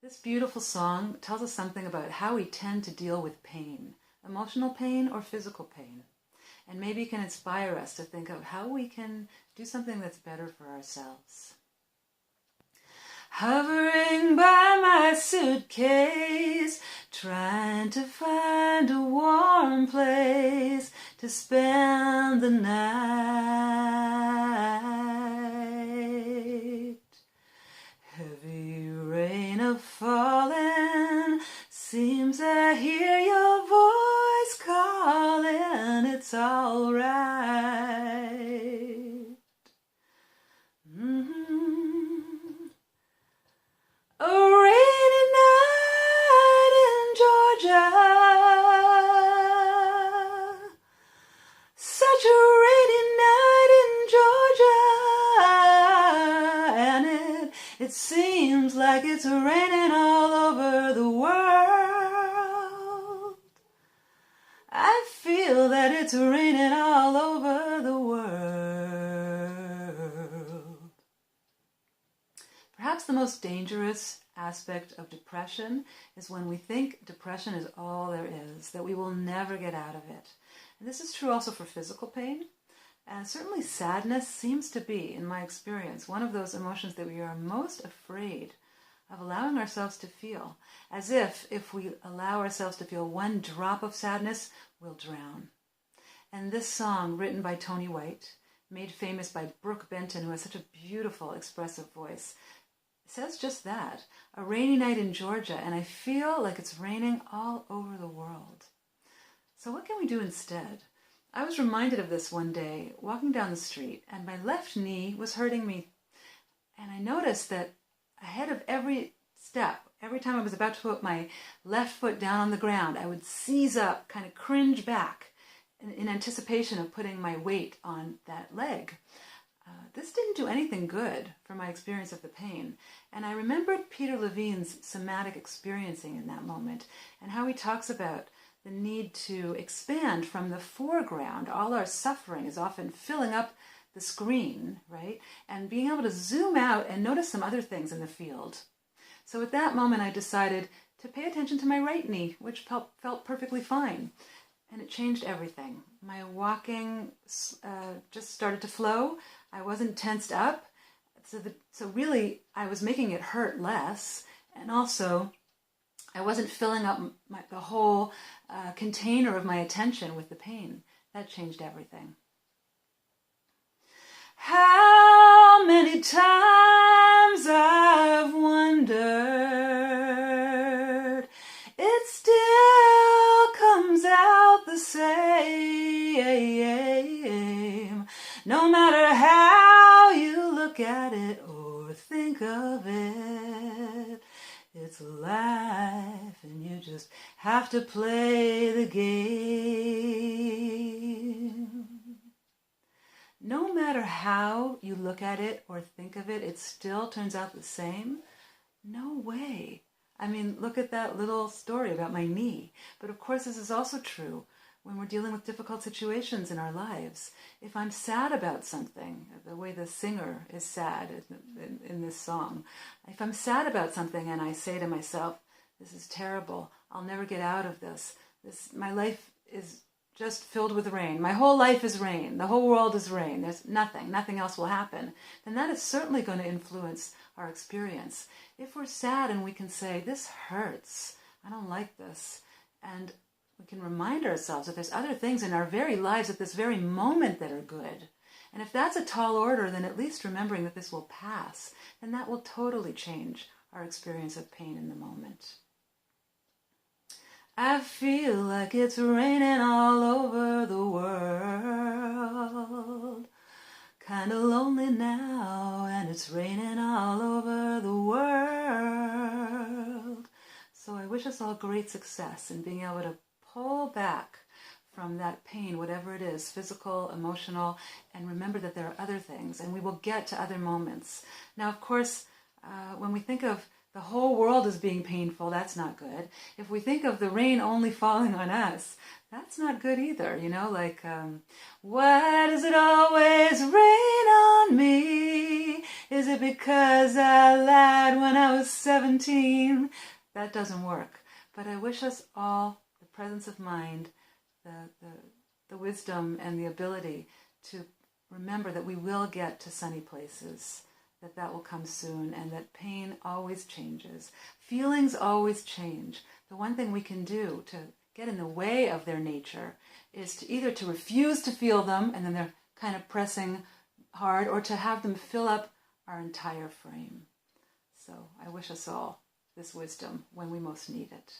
This beautiful song tells us something about how we tend to deal with pain, emotional pain or physical pain, and maybe can inspire us to think of how we can do something that's better for ourselves. Hovering by my suitcase, trying to find a warm place to spend the night. Heavy rain a-falling, seems I hear your voice calling, it's all right. A rainy night in Georgia, such a rainy night in Georgia, and it seems like it's raining all over the world. I feel that it's raining all over the world. Perhaps the most dangerous aspect of depression is when we think depression is all there is, that we will never get out of it. And this is true also for physical pain. And certainly sadness seems to be, in my experience, one of those emotions that we are most afraid of allowing ourselves to feel. As if we allow ourselves to feel one drop of sadness, we'll drown. And this song, written by Tony White, made famous by Brooke Benton, who has such a beautiful, expressive voice, says just that. A rainy night in Georgia, and I feel like it's raining all over the world. So what can we do instead? I was reminded of this one day, walking down the street, and my left knee was hurting me. And I noticed that ahead of every step, every time I was about to put my left foot down on the ground, I would seize up, kind of cringe back in anticipation of putting my weight on that leg. This didn't do anything good for my experience of the pain. And I remembered Peter Levine's somatic experiencing in that moment, and how he talks about the need to expand from the foreground. All our suffering is often filling up the screen, right? And being able to zoom out and notice some other things in the field. So at that moment, I decided to pay attention to my right knee, which felt perfectly fine. And it changed everything. My walking just started to flow. I wasn't tensed up. So really, I was making it hurt less. And also, I wasn't filling up the whole container of my attention with the pain. That changed everything. How many times I've wondered, it still comes out the same. No matter how you look at it or think of it, it's life and you just have to play the game. No matter how you look at it or think of it, it still turns out the same? No way. I mean, look at that little story about my knee. But of course, this is also true when we're dealing with difficult situations in our lives. If I'm sad about something, the way the singer is sad in this song, if I'm sad about something and I say to myself, this is terrible, I'll never get out of this. My life is just filled with rain. My whole life is rain. The whole world is rain. There's nothing else will happen. Then that is certainly going to influence our experience. If we're sad and we can say, this hurts, I don't like this, and we can remind ourselves that there's other things in our very lives at this very moment that are good. And if that's a tall order, then at least remembering that this will pass, then that will totally change our experience of pain in the moment. I feel like it's raining all over the world. Kinda lonely now, and it's raining all over the world. So I wish us all great success in being able to pull back from that pain, whatever it is, physical, emotional, and remember that there are other things, and we will get to other moments. Now, of course, when we think of the the whole world is being painful, that's not good. If we think of the rain only falling on us, that's not good either. Like, why does it always rain on me? Is it because I lied when I was 17? That doesn't work. But I wish us all the presence of mind, the wisdom and the ability to remember that we will get to sunny places, that will come soon, and that pain always changes. Feelings always change. The one thing we can do to get in the way of their nature is to either to refuse to feel them, and then they're kind of pressing hard, or to have them fill up our entire frame. So I wish us all this wisdom when we most need it.